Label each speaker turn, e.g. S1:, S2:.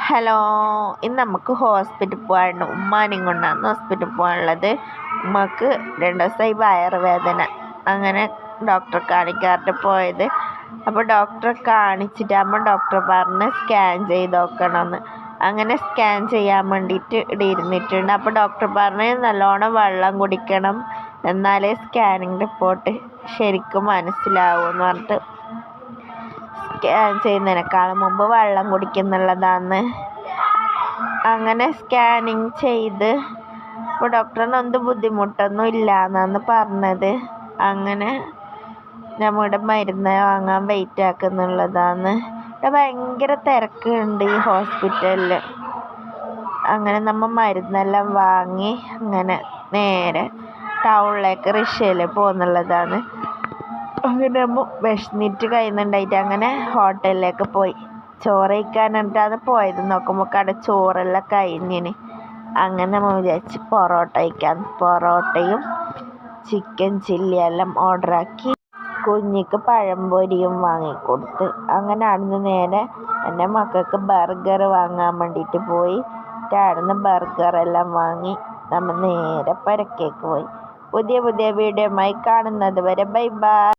S1: Hello, ഇന്ന് നമുക്ക് ഹോസ്പിറ്റലിൽ പോകാനുണ്ട്. ഉമ്മാനെയും കൊണ്ടാണ് ഹോസ്പിറ്റലിൽ പോകാനുള്ളത്. ഉമ്മക്ക് 2 ദിവസമായി വയറുവേദന. അങ്ങനെ ഡോക്ടറെ കാണിക്കാറുണ്ട് പോയത്. അപ്പോൾ ഡോക്ടറെ കാണിച്ചിട്ടാകുമ്പോൾ ഡോക്ടർ പറഞ്ഞ് സ്കാൻ ചെയ്ത് നോക്കണമെന്ന്. അങ്ങനെ സ്കാൻ ചെയ്യാൻ വേണ്ടിയിട്ട് ഇവിടെ ഇരുന്നിട്ടുണ്ട്. അപ്പോൾ ഡോക്ടർ പറഞ്ഞ് നല്ലോണം വെള്ളം കുടിക്കണം, എന്നാലേ സ്കാനിങ് റിപ്പോർട്ട് ശരിക്കും മനസ്സിലാവുമെന്ന് പറഞ്ഞിട്ട് സ്കാൻ ചെയ്യുന്നതിനേക്കാളും മുമ്പ് വെള്ളം കുടിക്കുന്നുള്ളതാണ്. അങ്ങനെ സ്കാനിങ് ചെയ്ത് ഇപ്പോൾ ഡോക്ടറിന് എന്ത് ബുദ്ധിമുട്ടൊന്നും ഇല്ല എന്നാണ് പറഞ്ഞത്. അങ്ങനെ നമ്മുടെ മരുന്ന് വാങ്ങാൻ വെയിറ്റ് ആക്കുന്നുള്ളതാണ്. ഇവിടെ ഭയങ്കര തിരക്കുണ്ട് ഈ ഹോസ്പിറ്റലിൽ. അങ്ങനെ നമ്മൾ മരുന്നെല്ലാം വാങ്ങി അങ്ങനെ നേരെ ടൗണിലേക്ക് റിക്ഷയിൽ പോകുന്നുള്ളതാണ്. അങ്ങനെ വിശന്നിട്ട് കഴിയുന്നുണ്ടായിട്ട് അങ്ങനെ ഹോട്ടലിലേക്ക് പോയി ചോറ് കഴിക്കാനായിട്ടാണ് പോയത്. നോക്കുമ്പോൾ കട ചോറെല്ലാം കഴിഞ്ഞിന്. അങ്ങനെ നമ്മൾ വിചാരിച്ച് പൊറോട്ട കഴിക്കാൻ. പൊറോട്ടയും ചിക്കൻ ചില്ലിയെല്ലാം ഓർഡറാക്കി കുഞ്ഞിക്ക് പഴംപൊരിയും വാങ്ങിക്കൊടുത്ത്. അങ്ങനെ അവിടുന്ന് നേരെ എൻ്റെ മക്കൾക്ക് ബർഗർ വാങ്ങാൻ വേണ്ടിയിട്ട് പോയി. അവിടുന്ന് ബർഗറെല്ലാം വാങ്ങി നമ്മൾ നേരെ പുരക്കേക്ക് പോയി. പുതിയ വീഡിയോയുമായി കാണുന്നത് വരെ ബൈ ബൈ.